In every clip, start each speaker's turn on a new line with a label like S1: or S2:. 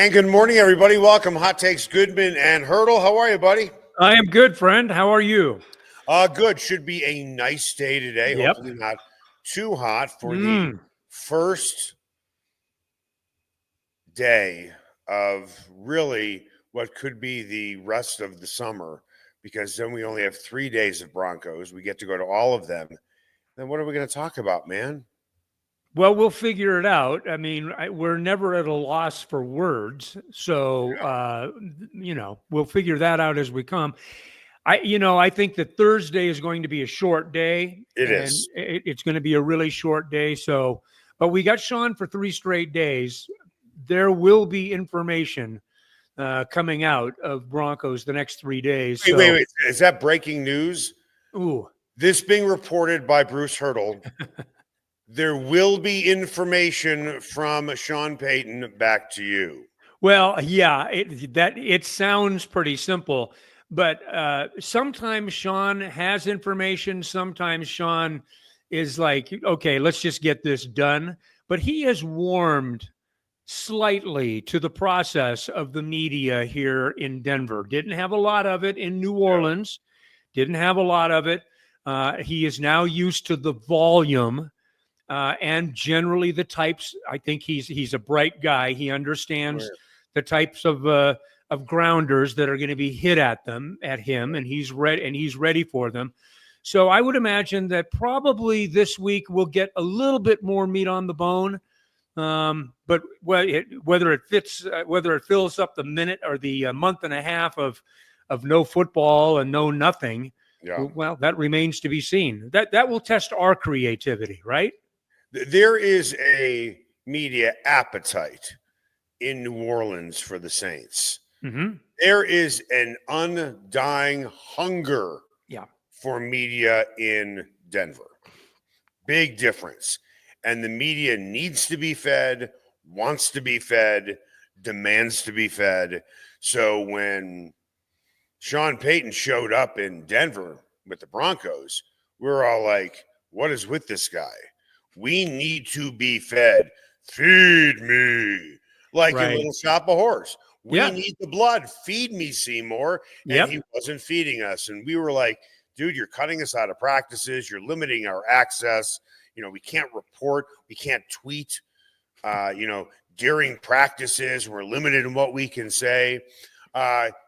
S1: And good morning, everybody. Welcome. Hot Takes Goodman and Haertl. How are you, buddy?
S2: I am good, friend. How are you?
S1: Good. Should be a nice day today.
S2: Yep.
S1: Hopefully not too hot for the first day of really what could be the rest of the summer, because then we only have 3 days of Broncos. We get to go to all of them. Then what are we going to talk about, man?
S2: Well, we'll figure it out. I mean, we're never at a loss for words. So, we'll figure that out as we come. I think that Thursday is going to be a short day.
S1: It is.
S2: It's going to be a really short day. So, but we got Sean for 3 straight days. There will be information coming out of Broncos the next 3 days.
S1: Wait. Is that breaking news?
S2: Ooh.
S1: This being reported by Bruce Haertl. There will be information from Sean Payton back to you.
S2: Well, yeah, it sounds pretty simple, but sometimes Sean has information. Sometimes Sean is like, okay, let's just get this done. But he has warmed slightly to the process of the media here in Denver. Didn't have a lot of it in New Orleans. Didn't have a lot of it. He is now used to the volume. And generally the types. I think he's a bright guy. He understands the types of grounders that are going to be hit at him, and he's ready for them. So I would imagine that probably this week we'll get a little bit more meat on the bone. But whether it fills up the minute or the month and a half of no football and no nothing, well, that remains to be seen. That will test our creativity, right?
S1: There is a media appetite in New Orleans for the Saints.
S2: Mm-hmm.
S1: There is an undying hunger for media in Denver. Big difference. And the media needs to be fed, wants to be fed, demands to be fed. So when Sean Payton showed up in Denver with the Broncos, we're all like, what is with this guy? We need to be fed. Feed me. Like in Little Shop of Horrors. We need the blood. Feed me, Seymour. And he wasn't feeding us. And we were like, dude, you're cutting us out of practices. You're limiting our access. We can't report. We can't tweet, during practices. We're limited in what we can say.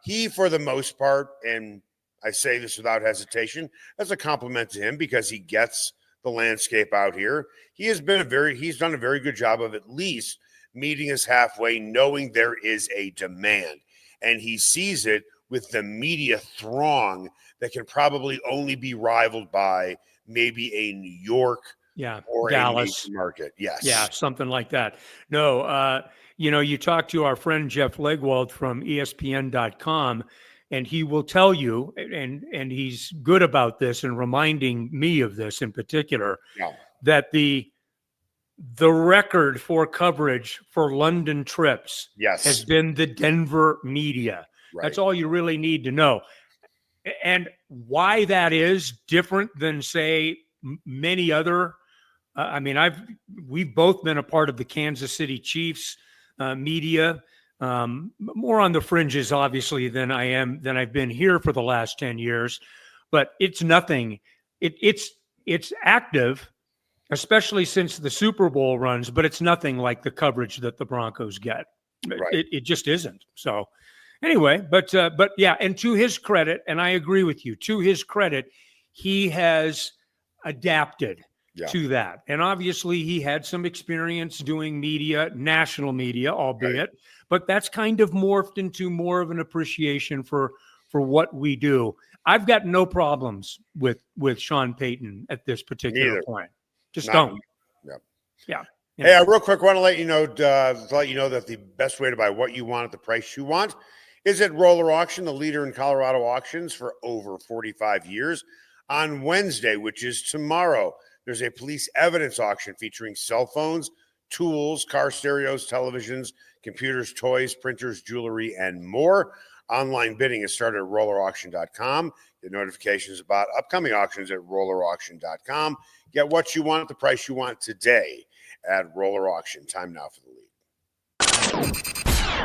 S1: He, for the most part, and I say this without hesitation, that's a compliment to him because he gets the landscape out here. He's done a very good job of at least meeting us halfway, knowing there is a demand. And he sees it with the media throng that can probably only be rivaled by maybe a New York or
S2: Dallas
S1: a market. Yes.
S2: Yeah, something like that. No, you talk to our friend Jeff Legwold from ESPN.com, and he will tell you, and he's good about this and reminding me of this in particular, that the record for coverage for London trips has been the Denver media. Right. That's all you really need to know. And why that is different than, say, many other we've both been a part of the Kansas City Chiefs media, more on the fringes, obviously, than I've been here for the last 10 years. But it's nothing. It's active, especially since the Super Bowl runs. But it's nothing like the coverage that the Broncos get. Right. It just isn't. So anyway, but yeah, and to his credit, and I agree with you. To his credit, he has adapted to that. And obviously he had some experience doing media, national media, albeit, but that's kind of morphed into more of an appreciation for what we do. I've got no problems with Sean Payton at this particular point. Just don't. Yeah.
S1: Hey, real quick, I want to let you know that the best way to buy what you want at the price you want is at Roller Auction, the leader in Colorado auctions for over 45 years. On Wednesday, which is tomorrow, there's a police evidence auction featuring cell phones, tools, car stereos, televisions, computers, toys, printers, jewelry, and more. Online bidding is started at rollerauction.com. Get notifications about upcoming auctions at rollerauction.com. Get what you want at the price you want today at Roller Auction. Time now for the lead.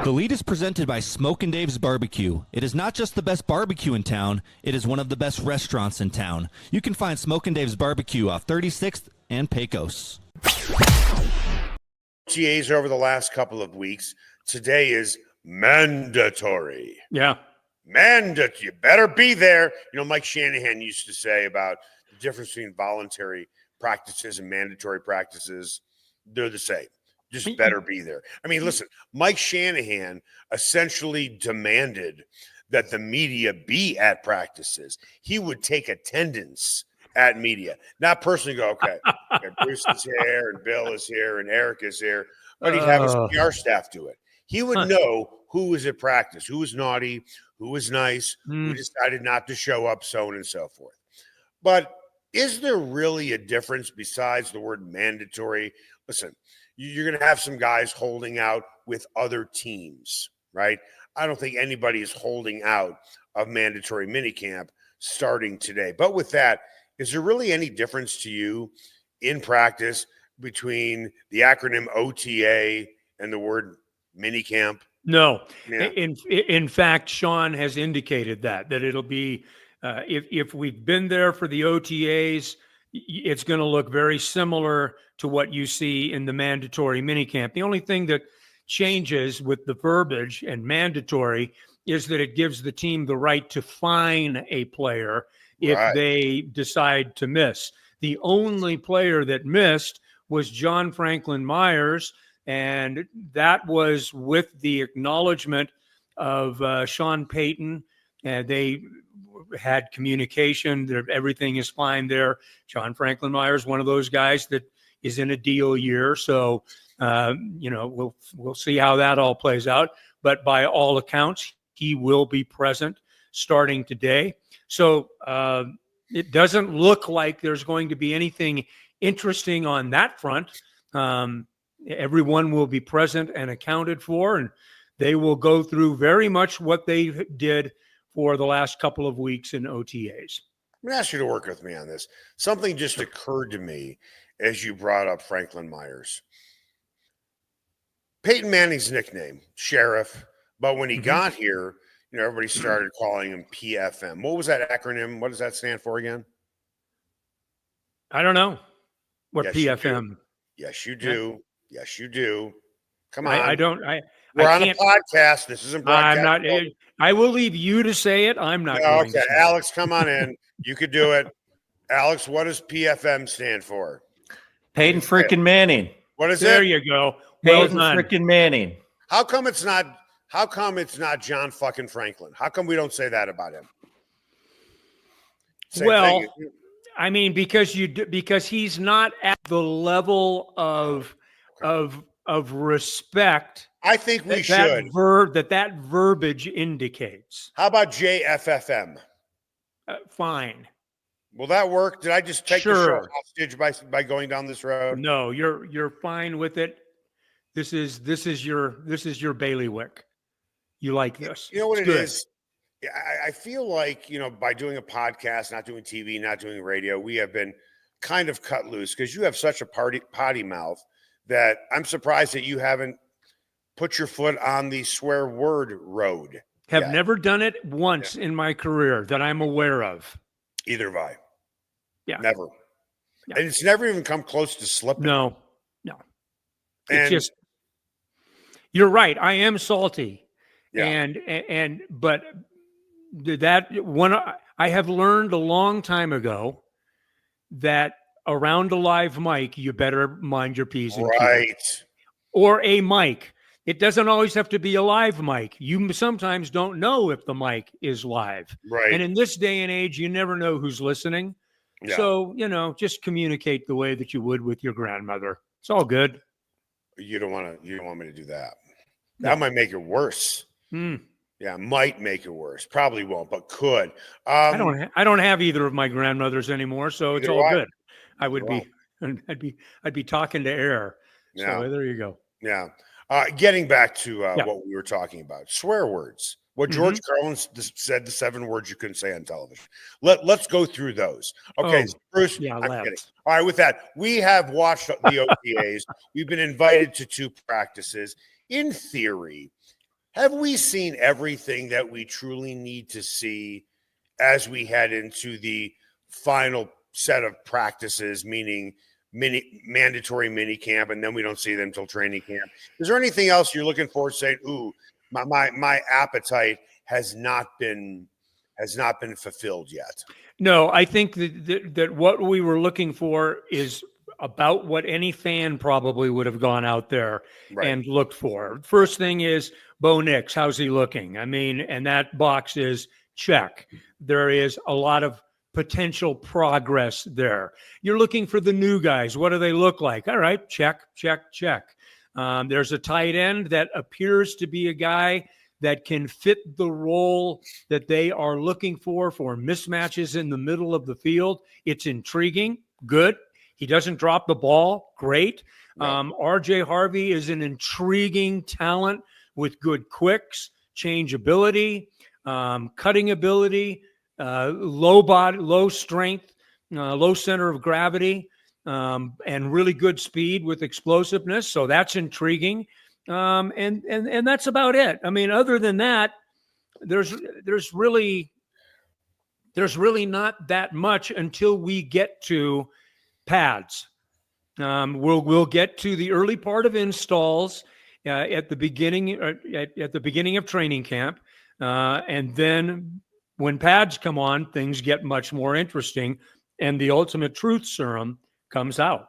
S3: The lead is presented by Smokin' Dave's Barbecue. It is not just the best barbecue in town, it is one of the best restaurants in town. You can find Smokin' Dave's Barbecue off 36th and Pecos.
S1: OTAs over the last couple of weeks. Today is mandatory.
S2: Yeah.
S1: Mandatory. You better be there. You know, Mike Shanahan used to say about the difference between voluntary practices and mandatory practices. They're the same. Just better be there. I mean, listen, Mike Shanahan essentially demanded that the media be at practices. He would take attendance at media, not personally go, okay, Bruce is here and Bill is here and Eric is here, but he'd have his PR staff do it. He would know who was at practice, who was naughty, who was nice, who decided not to show up, so on and so forth. But is there really a difference besides the word mandatory? Listen, you're going to have some guys holding out with other teams, right? I don't think anybody is holding out of mandatory minicamp starting today. But with that, is there really any difference to you in practice between the acronym OTA and the word minicamp?
S2: No.
S1: Yeah.
S2: In fact, Sean has indicated that it'll be, if we've been there for the OTAs, it's going to look very similar to what you see in the mandatory minicamp. The only thing that changes with the verbiage and mandatory is that it gives the team the right to fine a player if they decide to miss. The only player that missed was John Franklin Myers, and that was with the acknowledgement of Sean Payton, and they had communication. Everything is fine there. John Franklin Myers, one of those guys that is in a deal year. So, we'll see how that all plays out. But by all accounts, he will be present starting today. So it doesn't look like there's going to be anything interesting on that front. Everyone will be present and accounted for, and they will go through very much what they did for the last couple of weeks in OTAs.
S1: I'm going to ask you to work with me on this. Something just occurred to me as you brought up Franklin Myers. Peyton Manning's nickname, Sheriff, but when he got here, everybody started calling him PFM. What was that acronym? What does that stand for again?
S2: I don't know what
S1: yes,
S2: PFM.
S1: You yes, you do. Yeah. Yes, you do. Come on.
S2: I don't.
S1: We're on a podcast. This isn't broadcast.
S2: I'm not. I will leave you to say it. I'm not.
S1: No, okay, Alex, come on in. You could do it. Alex, what does PFM stand for?
S4: Peyton freaking Manning.
S1: What is
S2: there
S1: it?
S2: You go.
S4: Peyton freaking Manning.
S1: How come it's not John fucking Franklin? How come we don't say that about him?
S2: Well, I mean, because he's not at the level of respect.
S1: I think we should.
S2: That verbiage indicates.
S1: How about JFFM?
S2: Fine.
S1: Will that work? Did I just take the show hostage by going down this road?
S2: No, you're fine with it. This is your bailiwick. You like this?
S1: You know what it is? I feel like, by doing a podcast, not doing TV, not doing radio, we have been kind of cut loose because you have such a potty mouth that I'm surprised that you haven't put your foot on the swear word road.
S2: Have never done it once in my career that I'm aware of.
S1: Either have I.
S2: Yeah.
S1: Never.
S2: Yeah.
S1: And it's never even come close to slipping.
S2: No. It's just, you're right. I am salty.
S1: Yeah.
S2: But that one, I have learned a long time ago that around a live mic, you better mind your P's and Q's.
S1: Right.
S2: Or a mic. It doesn't always have to be a live mic. You sometimes don't know if the mic is live.
S1: Right.
S2: And in this day and age, you never know who's listening. Yeah. So, just communicate the way that you would with your grandmother. It's all good.
S1: You don't want me to do that. That might make it worse. Yeah, might make it worse. Probably won't, but could.
S2: I don't have either of my grandmothers anymore, so it's all good. I'd be talking to air. So there you go.
S1: Yeah. Getting back to what we were talking about, swear words. What George Carlin said, the 7 words you couldn't say on television. Let's go through those. Okay, Bruce.
S2: Yeah,
S1: I'm kidding. All right, with that, we have watched the OTAs. We've been invited to 2 practices. In theory, have we seen everything that we truly need to see as we head into the final set of practices, meaning mandatory mini camp, and then we don't see them until training camp? Is there anything else you're looking for, saying, ooh, my appetite has not been fulfilled yet?
S2: No, I think that what we were looking for is about what any fan probably would have gone out there and looked for. First thing is Bo Nix. How's he looking? I mean, and that box is check. There is a lot of potential progress there. You're looking for the new guys. What do they look like? All right, check, check, check. There's a tight end that appears to be a guy that can fit the role that they are looking for mismatches in the middle of the field. It's intriguing. Good. He doesn't drop the ball. Great. RJ Harvey is an intriguing talent with good quicks, change ability, cutting ability, low body, low strength, low center of gravity, and really good speed with explosiveness. So that's intriguing. And that's about it. I mean, other than that, there's really not that much until we get to pads. We'll get to the early part of installs at the beginning of training camp, and then when pads come on, things get much more interesting, and the ultimate truth serum comes out.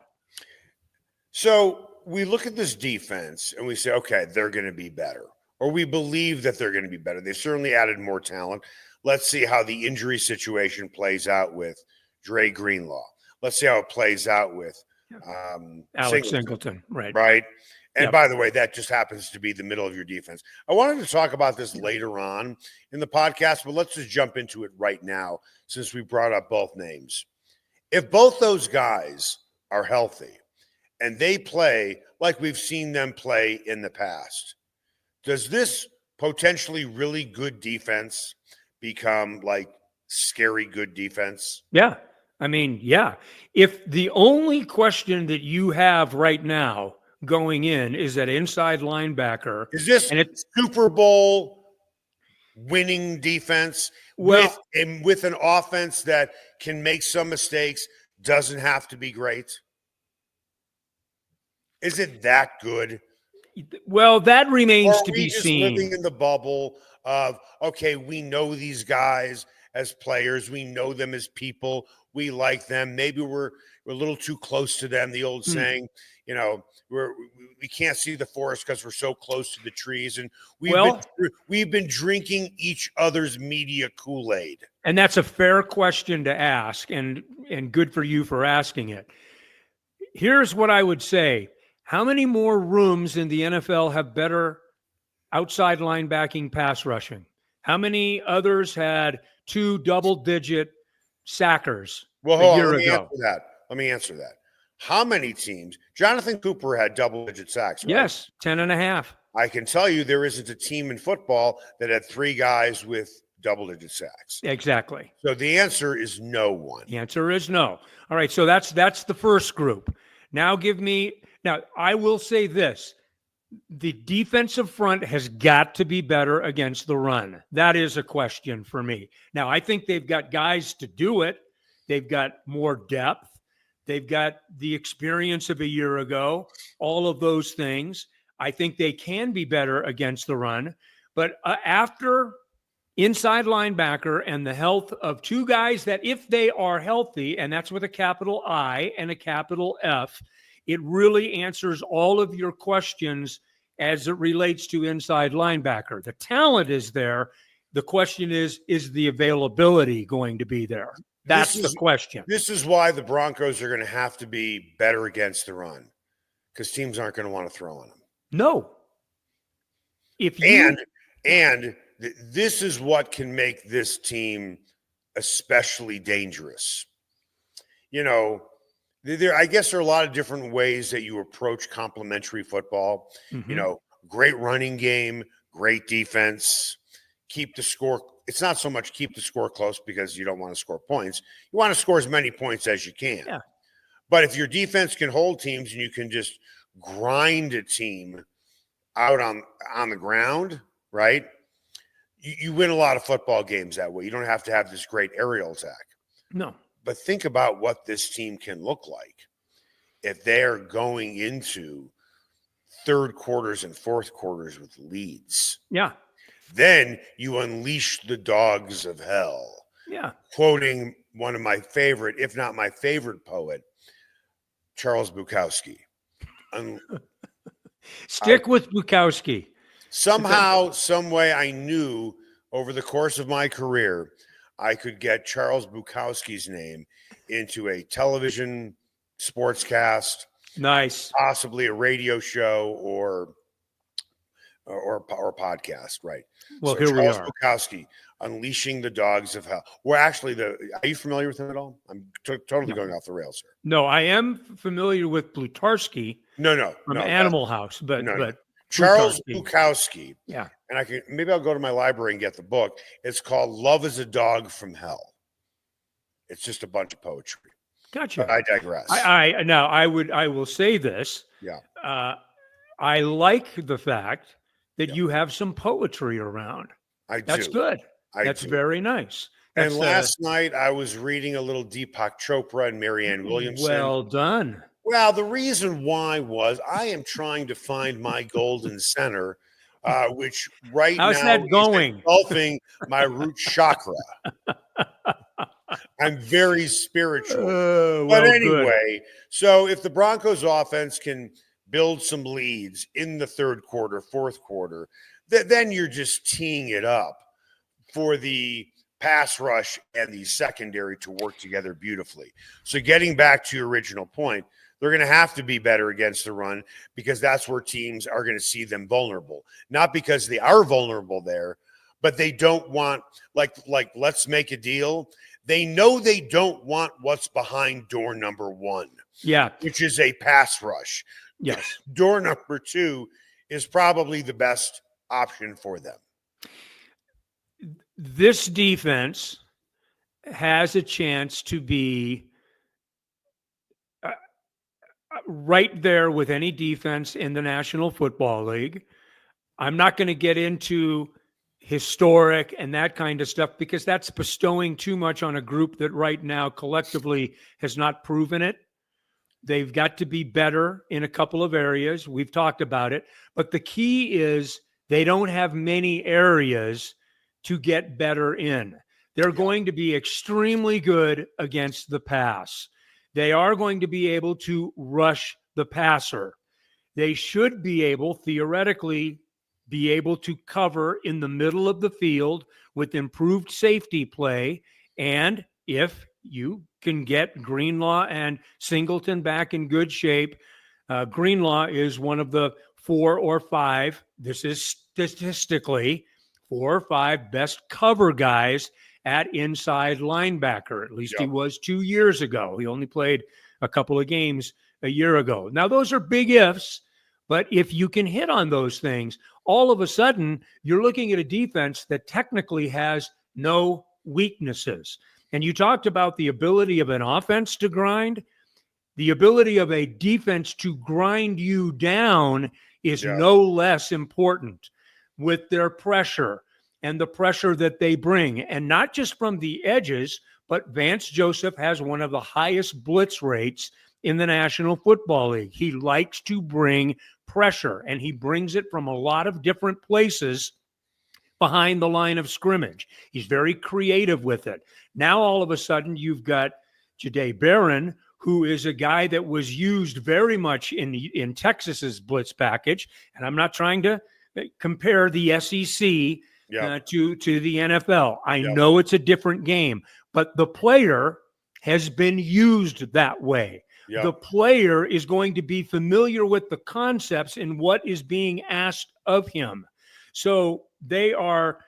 S1: So we look at this defense and we say, okay, they're going to be better, or we believe that they're going to be better. They certainly added more talent. Let's see how the injury situation plays out with Dre Greenlaw. Let's see how it plays out with
S2: Alex Singleton.
S1: Right. And by the way, that just happens to be the middle of your defense. I wanted to talk about this later on in the podcast, but let's just jump into it right now since we brought up both names. If both those guys are healthy and they play like we've seen them play in the past, does this potentially really good defense become like scary good defense?
S2: Yeah. I mean, yeah. If the only question that you have right now going in is that inside linebacker,
S1: is this Super Bowl winning defense with an offense that can make some mistakes, doesn't have to be great? Is it that good?
S2: Well, that remains to be
S1: just
S2: seen.
S1: Living in the bubble of, okay, we know these guys as players, we know them as people, we like them. Maybe we're a little too close to them. The old saying, you know, we can't see the forest because we're so close to the trees, and we've been drinking each other's media Kool-Aid.
S2: And that's a fair question to ask, and good for you for asking it. Here's what I would say. How many more rooms in the NFL have better outside linebacking pass rushing? How many others had 2 double-digit sackers a year ago?
S1: Let me answer that. How many teams? Jonathan Cooper had double-digit sacks, right?
S2: Yes, 10.5.
S1: I can tell you there isn't a team in football that had 3 guys with double-digit sacks.
S2: Exactly.
S1: So the answer is no one.
S2: The answer is no. All right, so that's the first group. Now I will say this. The defensive front has got to be better against the run. That is a question for me. Now, I think they've got guys to do it. They've got more depth. They've got the experience of a year ago, all of those things. I think they can be better against the run. But after inside linebacker and the health of 2 guys that, if they are healthy, and that's with a capital I and a capital F, it really answers all of your questions as it relates to inside linebacker. The talent is there. The question is the availability going to be there? That's the question.
S1: This is why the Broncos are going to have to be better against the run, because teams aren't going to want to throw on them.
S2: No.
S1: This is what can make this team especially dangerous. You know, I guess there are a lot of different ways that you approach complementary football. Mm-hmm. You know, great running game, great defense, keep the score. It's not so much keep the score close because you don't want to score points. You want to score as many points as you can.
S2: Yeah.
S1: But if your defense can hold teams and you can just grind a team out on the ground, right? You win a lot of football games that way. You don't have to have this great aerial attack.
S2: No.
S1: But think about what this team can look like if they're going into third quarters and fourth quarters with leads.
S2: Yeah.
S1: Then you unleash the dogs of hell.
S2: Yeah.
S1: Quoting one of my favorite, if not my favorite poet, Charles Bukowski.
S2: Stick with Bukowski.
S1: Somehow, some way, I knew over the course of my career, I could get Charles Bukowski's name into a television sportscast,
S2: nice,
S1: possibly a radio show or podcast, right?
S2: Well,
S1: so
S2: here
S1: Charles
S2: we are.
S1: Bukowski, Unleashing the Dogs of Hell. Well, actually, are you familiar with him at all? I'm totally going off the rails here.
S2: No, I am familiar with Blutarski.
S1: No,
S2: from Animal House, but
S1: Charles Bukowski.
S2: Yeah,
S1: and maybe I'll go to my library and get the book. It's called "Love Is a Dog from Hell." It's just a bunch of poetry.
S2: Gotcha.
S1: But I digress.
S2: I will say this.
S1: Yeah.
S2: I like the fact that you have some poetry around. That's good. That's very nice.
S1: And last night I was reading a little Deepak Chopra and Marianne Williamson.
S2: Well done.
S1: Well, the reason why was I am trying to find my golden center, which
S2: How's
S1: now
S2: that going?
S1: is engulfing my root chakra. I'm very spiritual. But anyway, so if the Broncos offense can build some leads in the third quarter, fourth quarter, then you're just teeing it up for the pass rush and the secondary to work together beautifully. So getting back to your original point, they're going to have to be better against the run because that's where teams are going to see them vulnerable. Not because they are vulnerable there, but they don't want, like let's make a deal. They know they don't want what's behind door number one.
S2: Yeah.
S1: Which is a pass rush.
S2: Yes.
S1: Door number two is probably the best option for them.
S2: This defense has a chance to be right there with any defense in the National Football League. I'm not going to get into historic and that kind of stuff because that's bestowing too much on a group that right now collectively has not proven it. They've got to be better in a couple of areas. We've talked about it, but the key is they don't have many areas to get better in. They're going to be extremely good against the pass. They are going to be able to rush the passer. They should be able, theoretically, be able to cover in the middle of the field with improved safety play. And if you can get Greenlaw and Singleton back in good shape, Greenlaw is one of the 4 or 5, this is statistically, 4 or 5 best cover guys at inside linebacker. At least he was 2 years ago. He only played a couple of games a year ago. Now, those are big ifs, but if you can hit on those things, all of a sudden, you're looking at a defense that technically has no weaknesses. And you talked about the ability of an offense to grind. The ability of a defense to grind you down is no less important with their pressure and the pressure that they bring. And not just from the edges, but Vance Joseph has one of the highest blitz rates in the National Football League. He likes to bring pressure, and he brings it from a lot of different places behind the line of scrimmage. He's very creative with it. Now, all of a sudden, you've got Jahdae Barron, who is a guy that was used very much in Texas's blitz package. And I'm not trying to compare the SEC to the NFL. I know it's a different game, but the player has been used that way. The player is going to be familiar with the concepts and what is being asked of him. So they are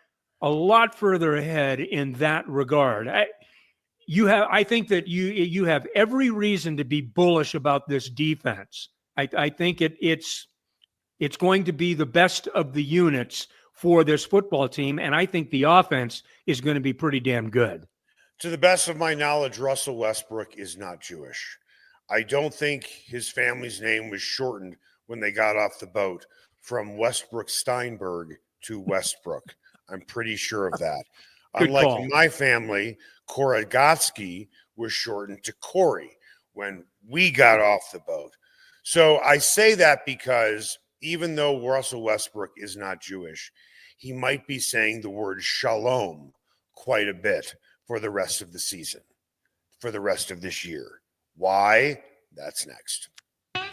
S2: a lot further ahead in that regard. I think that you have every reason to be bullish about this defense. I think it's going to be the best of the units for this football team, and I think the offense is going to be pretty damn good.
S1: To the best of my knowledge, Russell Westbrook is not Jewish. I don't think his family's name was shortened when they got off the boat from Westbrook Steinberg to Westbrook. I'm pretty sure of that.
S2: Good
S1: Unlike
S2: call.
S1: in my family, Koragotsky was shortened to Corey when we got off the boat. So I say that because even though Russell Westbrook is not Jewish, he might be saying the word shalom quite a bit for the rest of the season, for the rest of this year. Why? That's next.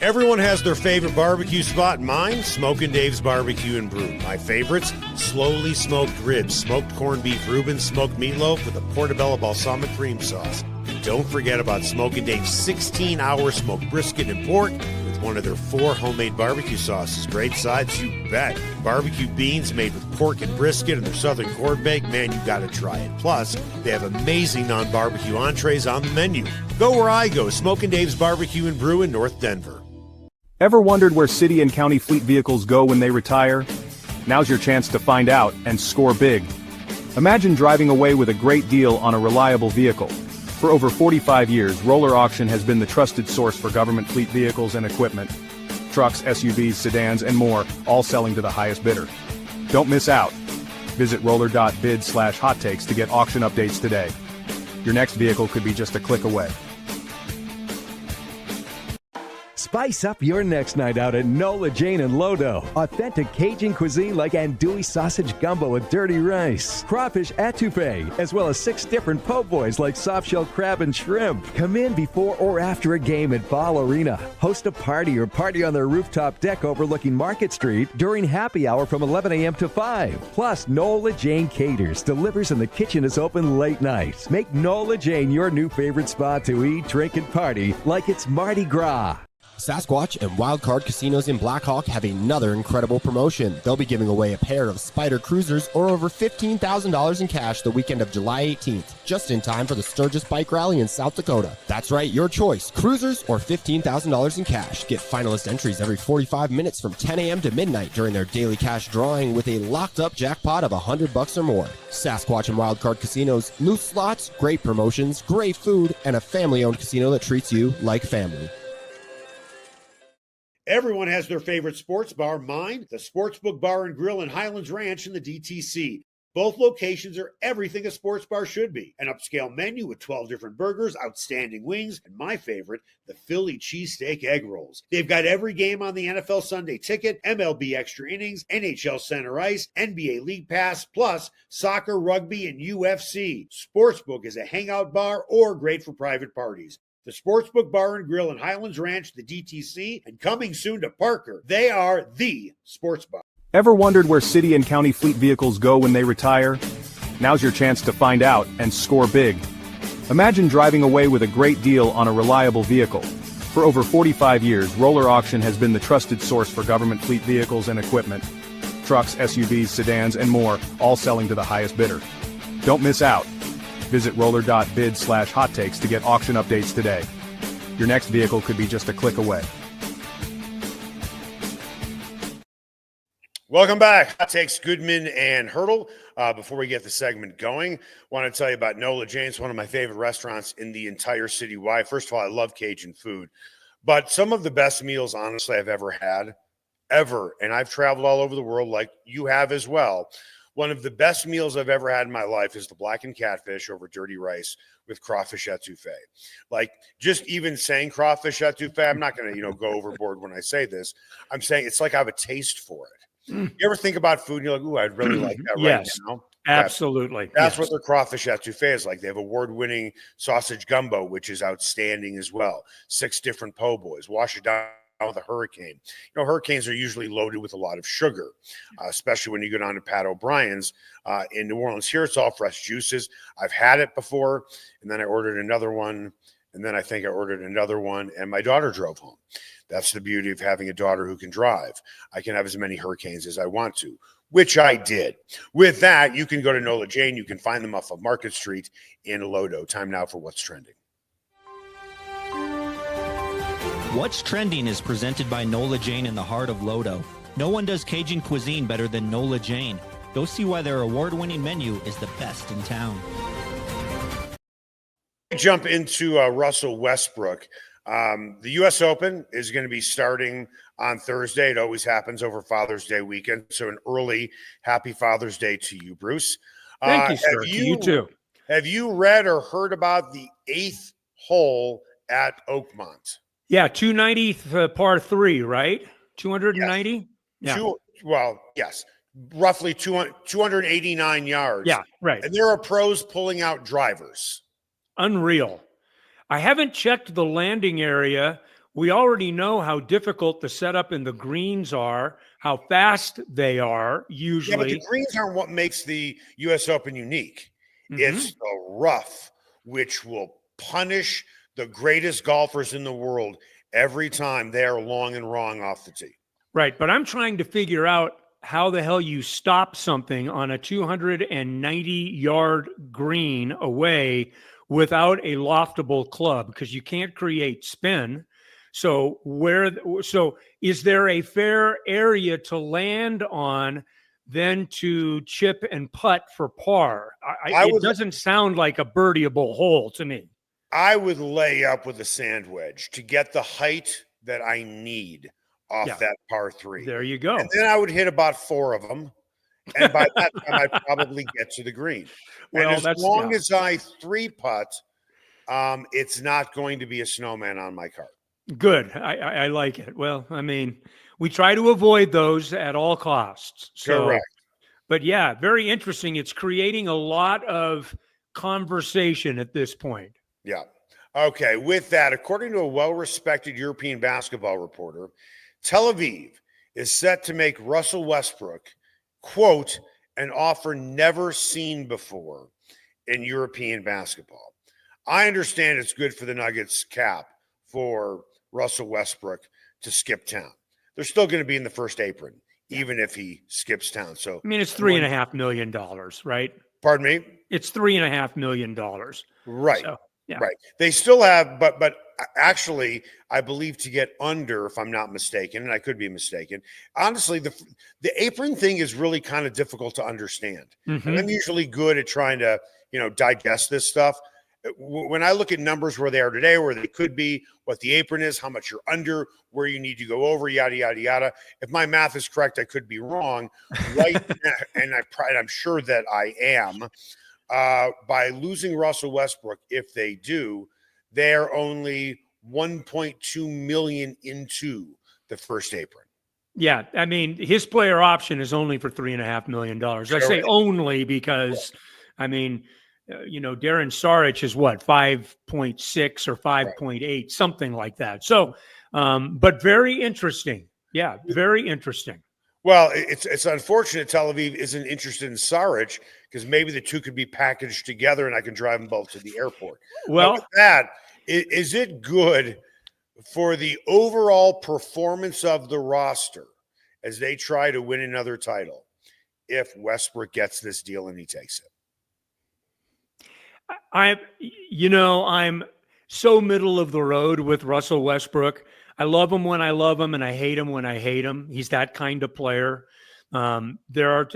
S1: Everyone has their favorite barbecue spot. Mine, Smokin' Dave's Barbecue and Brew. My favorites, slowly smoked ribs, smoked corned beef Reuben, smoked meatloaf with a portobello balsamic cream sauce. And don't forget about Smokin' Dave's 16-hour smoked brisket and pork with one of their 4 homemade barbecue sauces. Great sides, you bet. Barbecue beans made with pork and brisket and their southern corned bake. Man, you got to try it. Plus, they have amazing non-barbecue entrees on the menu. Go where I go, Smokin' Dave's Barbecue and Brew in North Denver.
S5: Ever wondered where city and county fleet vehicles go when they retire? Now's your chance to find out and score big. Imagine driving away with a great deal on a reliable vehicle. For over 45 years, Roller Auction has been the trusted source for government fleet vehicles and equipment. Trucks, SUVs, sedans, and more, all selling to the highest bidder. Don't miss out. Visit roller.bid/hot takes to get auction updates today. Your next vehicle could be just a click away.
S6: Spice up your next night out at Nola Jane and Lodo. Authentic Cajun cuisine like andouille sausage gumbo with dirty rice, crawfish etouffee, as well as 6 different po' boys like soft-shell crab and shrimp. Come in before or after a game at Ball Arena. Host a party or party on their rooftop deck overlooking Market Street during happy hour from 11 a.m. to 5. Plus, Nola Jane caters, delivers, and the kitchen is open late night. Make Nola Jane your new favorite spot to eat, drink, and party like it's Mardi Gras.
S7: Sasquatch and Wildcard Casinos in Blackhawk have another incredible promotion. They'll be giving away a pair of Spider Cruisers or over $15,000 in cash the weekend of July 18th, just in time for the Sturgis Bike Rally in South Dakota. That's right, your choice, cruisers or $15,000 in cash. Get finalist entries every 45 minutes from 10 a.m. to midnight during their daily cash drawing with a locked-up jackpot of $100 or more. Sasquatch and Wildcard Casinos, loose slots, great promotions, great food, and a family-owned casino that treats you like family.
S1: Everyone has their favorite sports bar. Mine, the Sportsbook Bar and Grill in Highlands Ranch in the DTC. Both locations are everything a sports bar should be. An upscale menu with 12 different burgers, outstanding wings, and my favorite, the Philly cheesesteak egg rolls. They've got every game on the NFL Sunday Ticket, MLB Extra Innings, NHL Center Ice, NBA League Pass, plus soccer, rugby, and UFC. Sportsbook is a hangout bar or great for private parties. The Sportsbook Bar and Grill in Highlands Ranch, the DTC, and coming soon to Parker. They are the sports bar.
S5: Ever wondered where city and county fleet vehicles go when they retire? Now's your chance to find out and score big. Imagine driving away with a great deal on a reliable vehicle. For over 45 years, Roller Auction has been the trusted source for government fleet vehicles and equipment. Trucks, SUVs, sedans, and more, all selling to the highest bidder. Don't miss out. Visit roller.bid/hot takes to get auction updates today. Your next vehicle could be just a click away.
S1: Welcome back. Hot Takes Goodman and Haertl. Before we get the segment going, want to tell you about Nola Jane's, one of my favorite restaurants in the entire city. Why? First of all, I love Cajun food, but some of the best meals, honestly, I've ever had, ever. And I've traveled all over the world like you have as well. One of the best meals I've ever had in my life is the blackened catfish over dirty rice with crawfish etouffee. Like, just even saying crawfish etouffee, I'm not going to, go overboard when I say this. I'm saying it's like I have a taste for it. You ever think about food and you're like, ooh, I'd really like that right now?
S2: Absolutely.
S1: That's what their crawfish etouffee is like. They have award-winning sausage gumbo, which is outstanding as well. 6 different po' boys. Wash it down with a hurricane. Hurricanes are usually loaded with a lot of sugar, especially when you go down to Pat O'Brien's in New Orleans. Here it's all fresh juices. I've had it before, and then I ordered another one, and then I think I ordered another one, and my daughter drove home. That's the beauty of having a daughter who can drive. I can have as many hurricanes as I want to, which I did. With that, you can go to Nola Jane. You can find them off of Market Street in Lodo. Time now for What's Trending.
S3: What's Trending is presented by Nola Jane in the heart of Lodo. No one does Cajun cuisine better than Nola Jane. Go see why their award-winning menu is the best in town.
S1: Jump into Russell Westbrook. The U.S. Open is going to be starting on Thursday. It always happens over Father's Day weekend. So an early happy Father's Day to you, Bruce.
S2: Thank you, sir. To you too.
S1: Have you read or heard about the 8th hole at Oakmont?
S2: Yeah, 290th par 3, right? 290?
S1: Yes. Yeah. Yes. Roughly 289 yards.
S2: Yeah, right.
S1: And there are pros pulling out drivers.
S2: Unreal. I haven't checked the landing area. We already know how difficult the setup and the greens are, how fast they are usually.
S1: Yeah, but the greens aren't what makes the U.S. Open unique. It's the rough, which will punish the greatest golfers in the world every time they're long and wrong off the tee.
S2: Right, but I'm trying to figure out how the hell you stop something on a 290-yard green away without a loftable club, because you can't create spin. So is there a fair area to land on than to chip and putt for par? It doesn't sound like a birdieable hole to me.
S1: I would lay up with a sand wedge to get the height that I need off that par 3.
S2: There you go.
S1: And then I would hit about 4 of them. And by that time, I'd probably get to the green. Well, and as long as I 3-putt, it's not going to be a snowman on my cart.
S2: Good. I like it. Well, I mean, we try to avoid those at all costs. So,
S1: correct.
S2: But yeah, very interesting. It's creating a lot of conversation at this point.
S1: Yeah. Okay. With that, according to a well-respected European basketball reporter, Tel Aviv is set to make Russell Westbrook, quote, an offer never seen before in European basketball. I understand it's good for the Nuggets cap for Russell Westbrook to skip town. They're still going to be in the first apron, even if he skips town. So,
S2: I mean, it's $3.5 million, right?
S1: Pardon me?
S2: It's $3.5 million.
S1: Right.
S2: So, yeah.
S1: Right. They still have, but actually, I believe to get under, if I'm not mistaken, and I could be mistaken. Honestly, the apron thing is really kind of difficult to understand. And I'm usually good at trying to, digest this stuff. When I look at numbers where they are today, where they could be, what the apron is, how much you're under, where you need to go over, yada, yada, yada. If my math is correct, I could be wrong. Right. And I'm sure that I am. By losing Russell Westbrook, if they do, they're only 1.2 million into the first apron.
S2: Yeah, I mean, his player option is only for $3.5 million. I say only because, I mean, Darren Saric is what, 5.6 or 5.8, something like that. So, but very interesting. Yeah, very interesting.
S1: Well, it's unfortunate Tel Aviv isn't interested in Saric, because maybe the two could be packaged together and I can drive them both to the airport. Well, with that, is it good for the overall performance of the roster as they try to win another title if Westbrook gets this deal and he takes it?
S2: I'm so middle of the road with Russell Westbrook. I love him when I love him, and I hate him when I hate him. He's that kind of player. There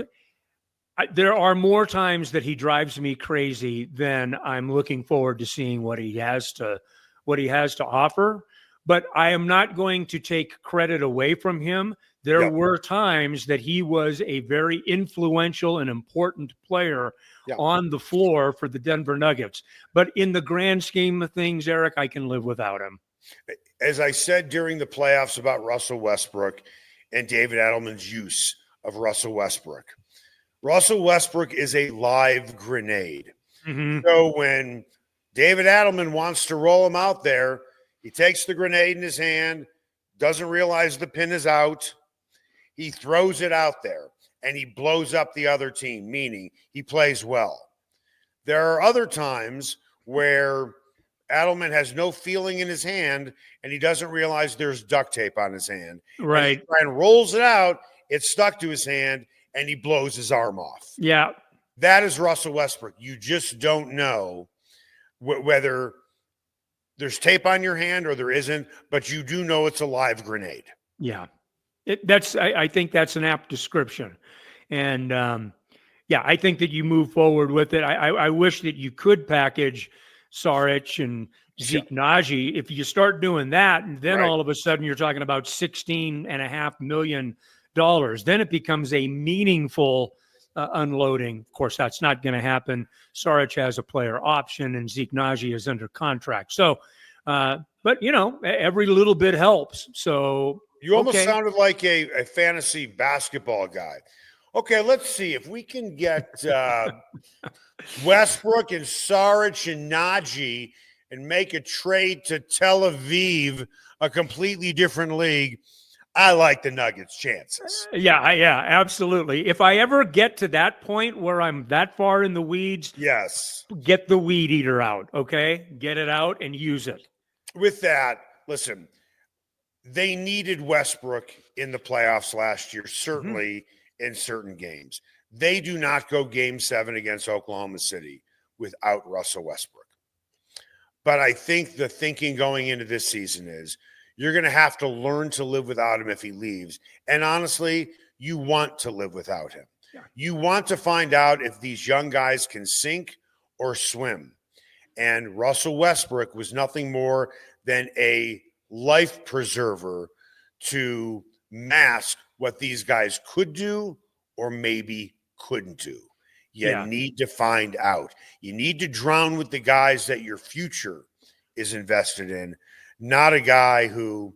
S2: are more times that he drives me crazy than I'm looking forward to seeing what he has to offer. But I am not going to take credit away from him. There were times that he was a very influential and important player on the floor for the Denver Nuggets. But in the grand scheme of things, Eric, I can live without him.
S1: As I said during the playoffs about Russell Westbrook and David Adelman's use of Russell Westbrook is a live grenade. So when David Adelman wants to roll him out there, he takes the grenade in his hand, doesn't realize the pin is out. He throws it out there and he blows up the other team, meaning he plays well. There are other times where Adelman has no feeling in his hand and he doesn't realize there's duct tape on his hand.
S2: Right.
S1: And rolls it out, it's stuck to his hand, and he blows his arm off.
S2: Yeah.
S1: That is Russell Westbrook. You just don't know whether there's tape on your hand or there isn't, but you do know it's a live grenade.
S2: Yeah. I think that's an apt description. And I think that you move forward with it. I wish that you could package Saric and Zeke Naji. If you start doing that, and then
S1: Right.
S2: all of a sudden you're talking about $16.5 million, then it becomes a meaningful unloading. Of course, that's not going to happen. Saric has a player option, and Zeke Naji is under contract. So, but every little bit helps. So
S1: you almost sounded like a fantasy basketball guy. Okay, let's see if we can get Westbrook and Saric and Naji and make a trade to Tel Aviv, a completely different league. I like the Nuggets' chances.
S2: Yeah, absolutely. If I ever get to that point where I'm that far in the weeds,
S1: yes,
S2: get the weed eater out, okay? Get it out and use it.
S1: With that, listen, they needed Westbrook in the playoffs last year, certainly in certain games. They do not go game 7 against Oklahoma City without Russell Westbrook. But I think the thinking going into this season is you're going to have to learn to live without him if he leaves. And honestly, you want to live without him. Yeah. You want to find out if these young guys can sink or swim. And Russell Westbrook was nothing more than a life preserver to mask what these guys could do or maybe couldn't do. You need to find out. You need to drown with the guys that your future is invested in, not a guy who,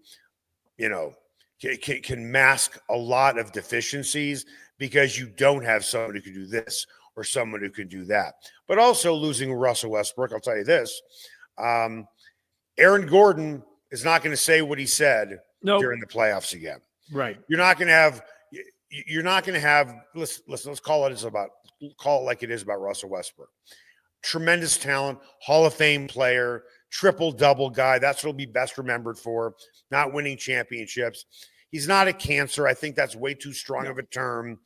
S1: can mask a lot of deficiencies because you don't have somebody who can do this or someone who can do that. But also losing Russell Westbrook, I'll tell you this, Aaron Gordon is not going to say what he said during the playoffs again.
S2: Right.
S1: You're not going to have, let's call it like it is about Russell Westbrook. Tremendous talent, Hall of Fame player, triple-double guy. That's what he'll be best remembered for, not winning championships. He's not a cancer. I think that's way too strong of a term.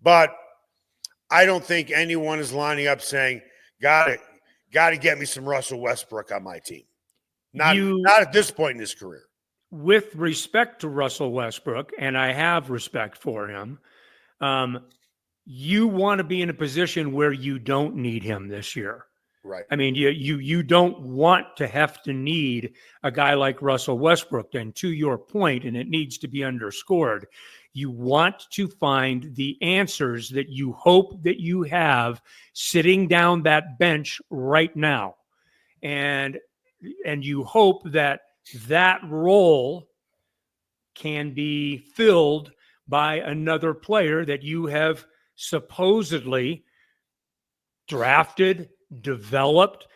S1: But I don't think anyone is lining up saying, got to get me some Russell Westbrook on my team. Not at this point in his career.
S2: With respect to Russell Westbrook, and I have respect for him, you want to be in a position where you don't need him this year.
S1: Right.
S2: I mean, you don't want to have to need a guy like Russell Westbrook. And to your point, and it needs to be underscored, you want to find the answers that you hope that you have sitting down that bench right now. And you hope that role can be filled by another player that you have supposedly drafted, developed,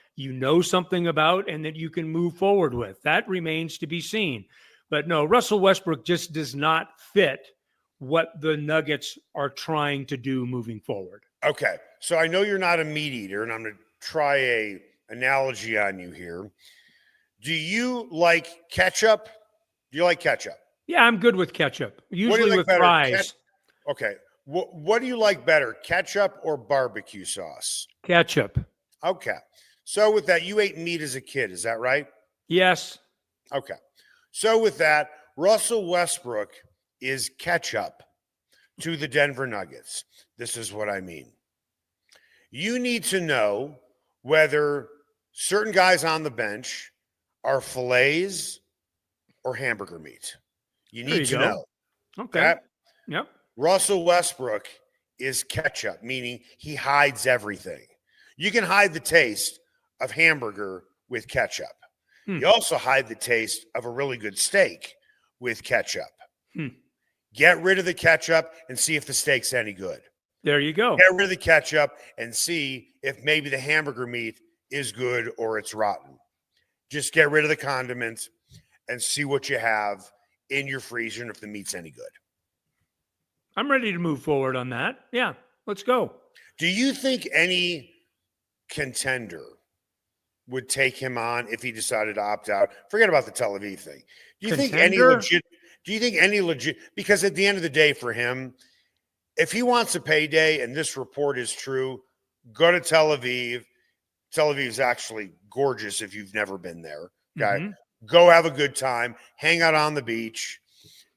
S2: something about, and that you can move forward with. That remains to be seen. But no, Russell Westbrook just does not fit what the Nuggets are trying to do moving forward.
S1: Okay. So I know you're not a meat eater, and I'm going to try a analogy on you here. Do you like ketchup? Do you like ketchup?
S2: Yeah, I'm good with ketchup. Usually with fries.
S1: Okay. What do you like better, ketchup or barbecue sauce?
S2: Ketchup.
S1: Okay. So with that, you ate meat as a kid. Is that right?
S2: Yes.
S1: Okay. So with that, Russell Westbrook is ketchup to the Denver Nuggets. This is what I mean. You need to know whether certain guys on the bench are fillets or hamburger meat. You need to know.
S2: Okay. Yep.
S1: Russell Westbrook is ketchup, meaning he hides everything. You can hide the taste of hamburger with ketchup. You also hide the taste of a really good steak with ketchup. Get rid of the ketchup and see if the steak's any good.
S2: There you go.
S1: Get rid of the ketchup and see if maybe the hamburger meat is good or it's rotten. Just get rid of the condiments and see what you have in your freezer and if the meat's any good.
S2: I'm ready to move forward on that. Yeah, let's go.
S1: Do you think any contender would take him on if he decided to opt out? Forget about the Tel Aviv thing. Do you think any legit, because at the end of the day for him, if he wants a payday and this report is true, go to Tel Aviv. Tel Aviv is actually gorgeous if you've never been there. Okay. Go have a good time, hang out on the beach,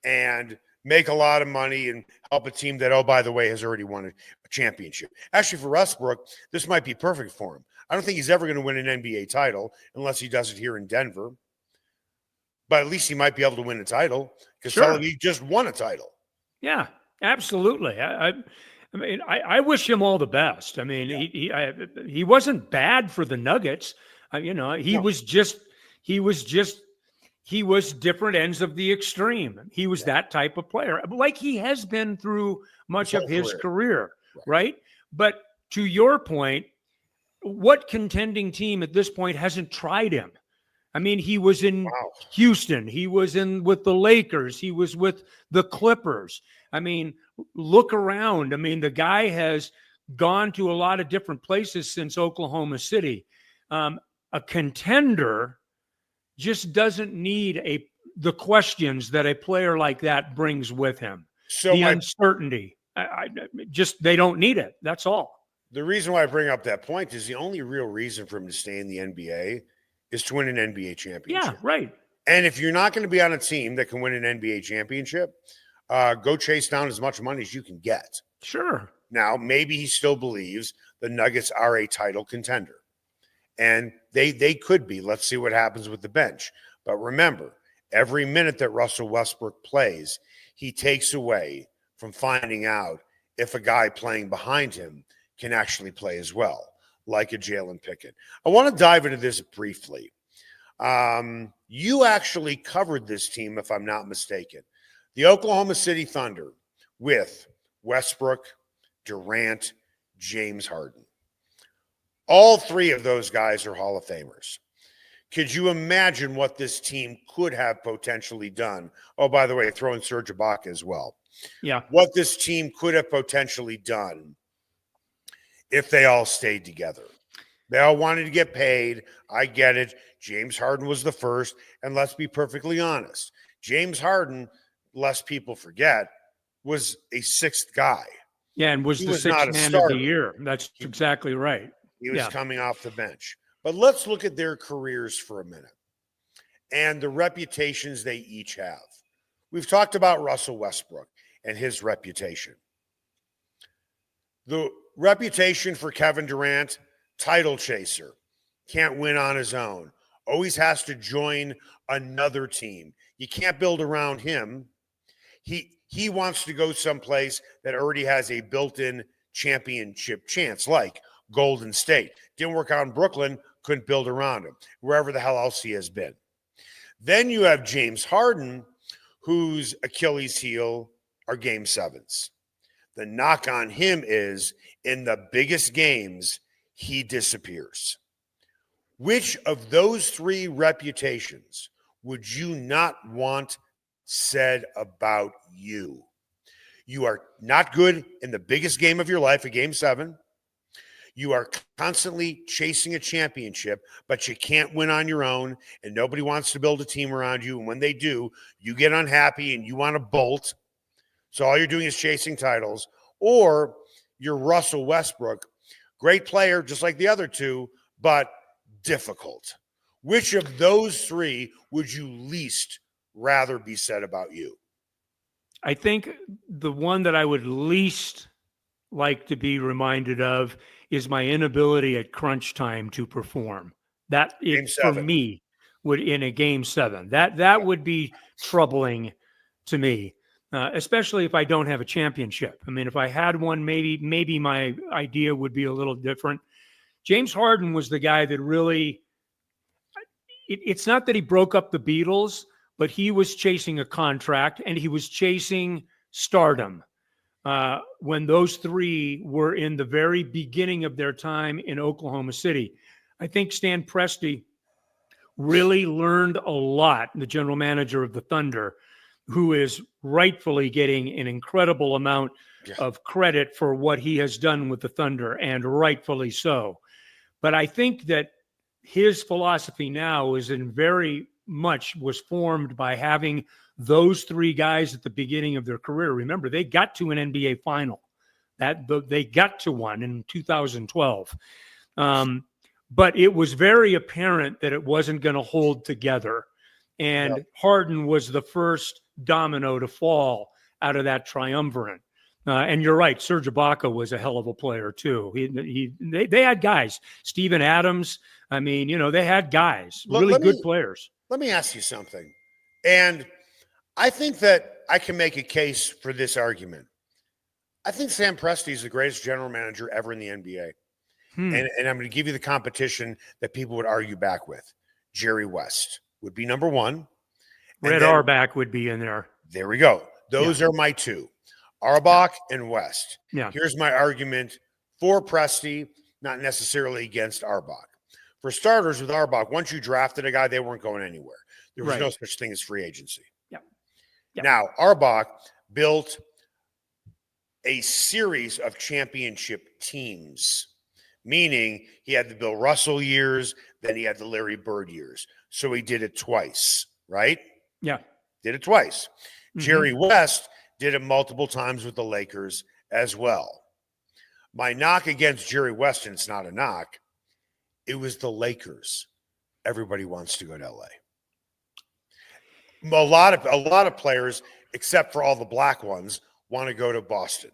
S1: and make a lot of money and help a team that, oh, by the way, has already won a championship. Actually, for Westbrook, this might be perfect for him. I don't think he's ever going to win an NBA title unless he does it here in Denver. But at least he might be able to win a title because
S2: Sure.
S1: he just won a title.
S2: Yeah, absolutely. I mean, I wish him all the best. I mean, he wasn't bad for the Nuggets. He was different ends of the extreme. He was that type of player, like he has been through much of his career, right? But to your point, what contending team at this point hasn't tried him? I mean, he was in Houston. He was with the Lakers. He was with the Clippers. I mean, look around. I mean, the guy has gone to a lot of different places since Oklahoma City. A contender just doesn't need the questions that a player like that brings with him. So the uncertainty. They don't need it. That's all.
S1: The reason why I bring up that point is the only real reason for him to stay in the NBA is to win an NBA championship.
S2: Yeah, right.
S1: And if you're not going to be on a team that can win an NBA championship, go chase down as much money as you can get.
S2: Sure.
S1: Now, maybe he still believes the Nuggets are a title contender. And they could be. Let's see what happens with the bench. But remember, every minute that Russell Westbrook plays, he takes away from finding out if a guy playing behind him can actually play as well, like a Jalen Pickett. I want to dive into this briefly. You actually covered this team, if I'm not mistaken. The Oklahoma City Thunder with Westbrook, Durant, James Harden. All three of those guys are Hall of Famers. Could you imagine what this team could have potentially done? Oh, by the way, throw in Serge Ibaka as well.
S2: Yeah.
S1: What this team could have potentially done if they all stayed together. They all wanted to get paid. I get it. James Harden was the first. And let's be perfectly honest. James Harden, lest people forget, was a sixth guy.
S2: Yeah, and was the sixth man of the year. That's exactly right.
S1: He was coming off the bench. But let's look at their careers for a minute and the reputations they each have. We've talked about Russell Westbrook and his reputation. The reputation for Kevin Durant, title chaser, can't win on his own, always has to join another team. You can't build around him. He wants to go someplace that already has a built-in championship chance, like Golden State. Didn't work out in Brooklyn, couldn't build around him, wherever the hell else he has been. Then you have James Harden, whose Achilles heel are game sevens. The knock on him is in the biggest games, he disappears. Which of those three reputations would you not want said about you? You are not good in the biggest game of your life, a game seven. You are constantly chasing a championship, but you can't win on your own, and nobody wants to build a team around you. And when they do, you get unhappy and you want to bolt. So all you're doing is chasing titles. Or you're Russell Westbrook, great player, just like the other two, but difficult. Which of those three would you least rather be said about you?
S2: I think the one that I would least like to be reminded of is my inability at crunch time to perform. That is, for me, would in a game seven. That would be troubling to me, especially if I don't have a championship. I mean, if I had one, maybe my idea would be a little different. James Harden was the guy that really, it's not that he broke up the Beatles, but he was chasing a contract and he was chasing stardom. When those three were in the very beginning of their time in Oklahoma City. I think Stan Presti really learned a lot, the general manager of the Thunder, who is rightfully getting an incredible amount of credit for what he has done with the Thunder, and rightfully so. But I think that his philosophy now is very much was formed by having those three guys at the beginning of their career. Remember, they got to an NBA final. They got to one in 2012. But it was very apparent that it wasn't going to hold together. And Harden was the first domino to fall out of that triumvirate. And you're right, Serge Ibaka was a hell of a player too. They had guys, Steven Adams. I mean, they had guys, really good players.
S1: Let me ask you something. And I think that I can make a case for this argument. I think Sam Presti is the greatest general manager ever in the NBA. And I'm going to give you the competition that people would argue back with. Jerry West would be number one.
S2: Red Auerbach would be in there.
S1: There we go. Those are my two, Auerbach and West.
S2: Yeah.
S1: Here's my argument for Presti, not necessarily against Auerbach. For starters, with Auerbach, once you drafted a guy, they weren't going anywhere. There was no such thing as free agency.
S2: Yeah.
S1: Now, Auerbach built a series of championship teams, meaning he had the Bill Russell years, then he had the Larry Bird years. So he did it twice, right?
S2: Yeah.
S1: Did it twice. Jerry West did it multiple times with the Lakers as well. My knock against Jerry West, and it's not a knock, it was the Lakers. Everybody wants to go to LA. A lot of players, except for all the black ones, want to go to Boston.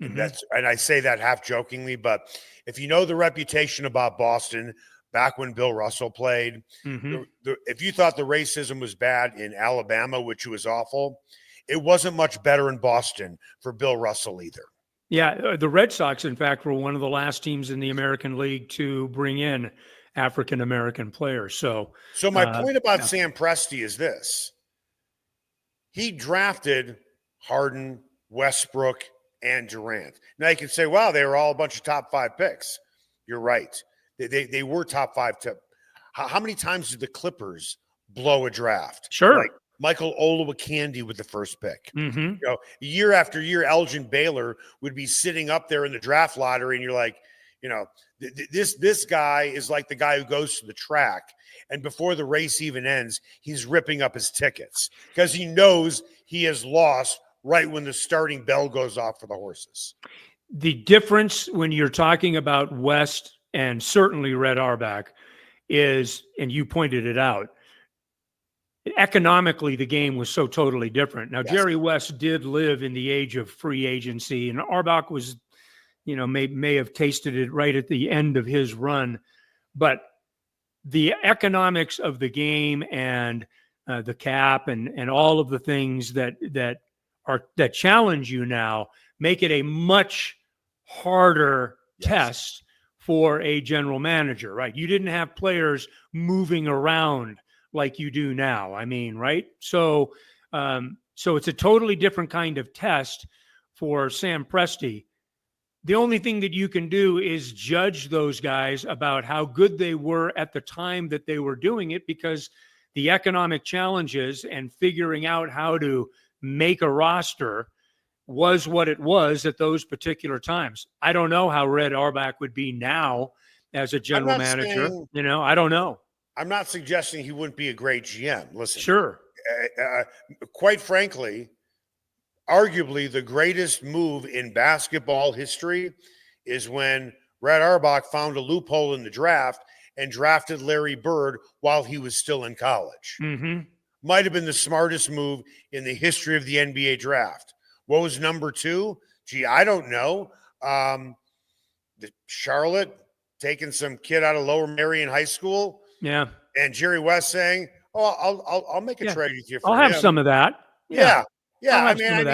S1: And I say that half jokingly, but if you know the reputation about Boston back when Bill Russell played, if you thought the racism was bad in Alabama, which was awful, it wasn't much better in Boston for Bill Russell either.
S2: Yeah, the Red Sox, in fact, were one of the last teams in the American League to bring in African-American players. So
S1: my point about Sam Presti is this. He drafted Harden, Westbrook, and Durant. Now you can say, wow, they were all a bunch of top 5 picks. You're right. They were top 5. How many times did the Clippers blow a draft?
S2: Sure.
S1: Like Michael Olowokandi with the first pick. Year after year, Elgin Baylor would be sitting up there in the draft lottery, and you're like, this guy is like the guy who goes to the track, and before the race even ends, he's ripping up his tickets because he knows he has lost right when the starting bell goes off for the horses.
S2: The difference when you're talking about West and certainly Red Auerbach is, and you pointed it out, economically, the game was so totally different. Now, Jerry West did live in the age of free agency, and Auerbach was, may have tasted it right at the end of his run. But the economics of the game and the cap and all of the things that challenge you now make it a much harder test for a general manager, right? You didn't have players moving around like you do now. I mean, right? So it's a totally different kind of test for Sam Presti. The only thing that you can do is judge those guys about how good they were at the time that they were doing it, because the economic challenges and figuring out how to make a roster was what it was at those particular times. I don't know how Red Auerbach would be now as a general manager. I don't know.
S1: I'm not suggesting he wouldn't be a great GM. Listen,
S2: sure.
S1: Quite frankly, arguably the greatest move in basketball history is when Red Auerbach found a loophole in the draft and drafted Larry Bird while he was still in college. Might have been the smartest move in the history of the NBA draft. What was number 2? Gee, I don't know. Charlotte taking some kid out of Lower Merion High School.
S2: Yeah.
S1: And Jerry West saying, "Oh, I'll make a trade with you.
S2: I'll have some of that."
S1: Yeah.
S2: I mean,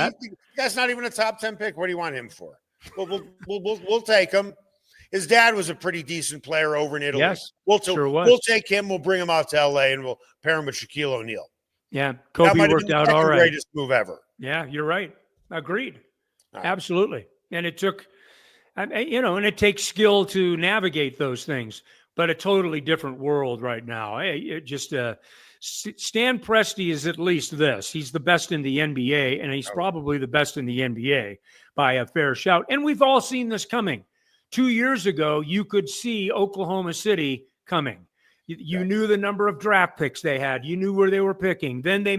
S1: that's not even a top 10 pick. What do you want him for? We'll take him. His dad was a pretty decent player over in Italy.
S2: Yes,
S1: we'll take him. We'll bring him out to LA and we'll pair him with Shaquille O'Neal.
S2: Yeah, Kobe worked out all right.
S1: Greatest move ever.
S2: Yeah, you're right. Agreed. Right. Absolutely. And it took, and it takes skill to navigate those things, but a totally different world right now. Stan Presti is at least this. He's the best in the NBA, and he's probably the best in the NBA by a fair shout. And we've all seen this coming. 2 years ago, you could see Oklahoma City coming. You knew the number of draft picks they had. You knew where they were picking. Then they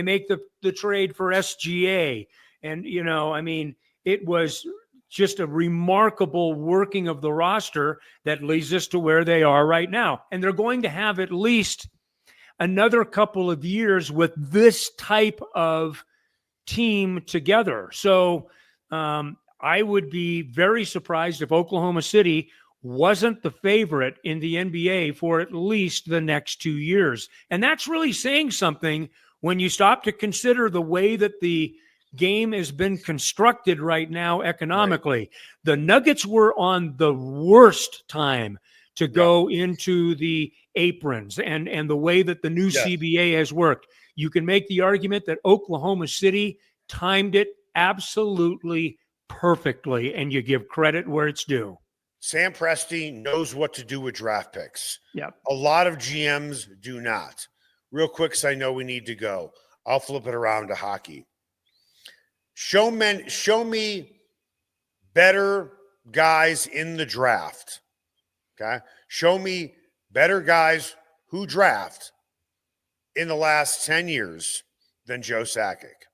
S2: make the trade for SGA. And, it was just a remarkable working of the roster that leads us to where they are right now. And they're going to have at least another couple of years with this type of team together. So I would be very surprised if Oklahoma City wasn't the favorite in the NBA for at least the next 2 years. And that's really saying something when you stop to consider the way that the game has been constructed right now economically. Right. The Nuggets were on the worst time to go into the aprons and the way that the new CBA has worked. You can make the argument that Oklahoma City timed it absolutely perfectly, and you give credit where it's due.
S1: Sam Presti knows what to do with draft picks.
S2: Yep.
S1: A lot of GMs do not. Real quick, because I know we need to go. I'll flip it around to hockey. Show me better guys in the draft. Okay? Show me better guys who draft in the last 10 years than Joe Sakic.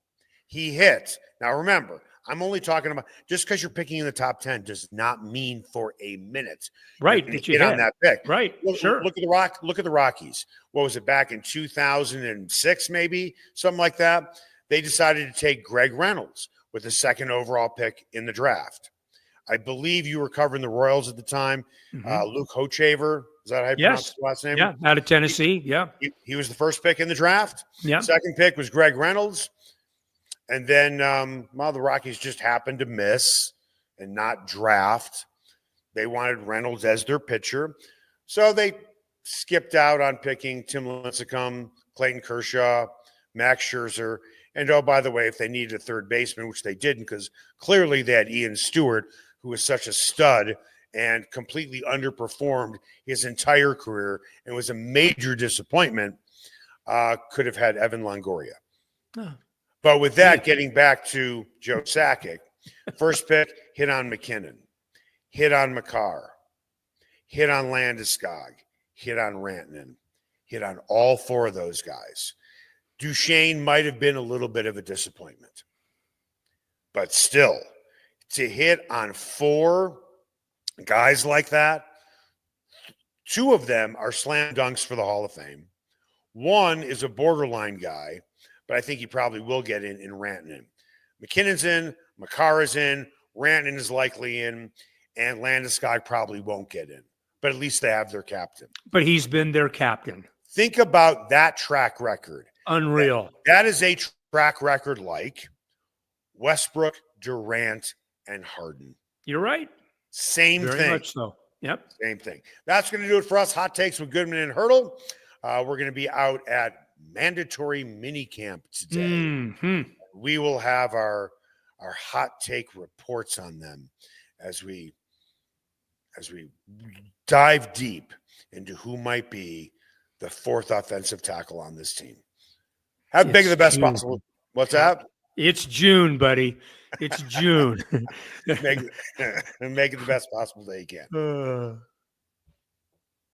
S1: He hit. Now remember, I'm only talking about just because you're picking in the top 10 does not mean for a minute.
S2: Right.
S1: That you hit on that pick.
S2: Right. Sure.
S1: Look at the Rockies. What was it, back in 2006, maybe? Something like that. They decided to take Greg Reynolds with the second overall pick in the draft. I believe you were covering the Royals at the time. Luke Hochevar, is that how you pronounce his last name?
S2: Yeah, out of Tennessee.
S1: He was the first pick in the draft.
S2: Yeah.
S1: Second pick was Greg Reynolds. And then the Rockies just happened to miss and not draft. They wanted Reynolds as their pitcher. So they skipped out on picking Tim Lincecum, Clayton Kershaw, Max Scherzer. And, oh, by the way, if they needed a third baseman, which they didn't, because clearly they had Ian Stewart, who was such a stud and completely underperformed his entire career and was a major disappointment, could have had Evan Longoria. Oh. But with that, getting back to Joe Sakic, first pick, hit on McKinnon, hit on Makar, hit on Landeskog, hit on Rantanen, hit on all four of those guys. Duchesne might have been a little bit of a disappointment. But still, to hit on four guys like that, two of them are slam dunks for the Hall of Fame. One is a borderline guy, but I think he probably will get in Rantanen. McKinnon's in, Makar is in, Rantanen is likely in, and Landeskog probably won't get in. But at least they have their captain.
S2: But he's been their captain.
S1: Think about that track record.
S2: Unreal.
S1: That is a track record like Westbrook, Durant, and Harden.
S2: You're right.
S1: Same
S2: Very
S1: thing.
S2: much so. Yep.
S1: Same thing. That's going to do it for us. Hot Takes with Goodman and Haertl. We're going to be out at mandatory minicamp today.
S2: Mm-hmm.
S1: We will have our hot take reports on them as we dive deep into who might be the fourth offensive tackle on this team. How big of the best possible? What's that?
S2: It's June, buddy. It's June.
S1: Make it the best possible day you can.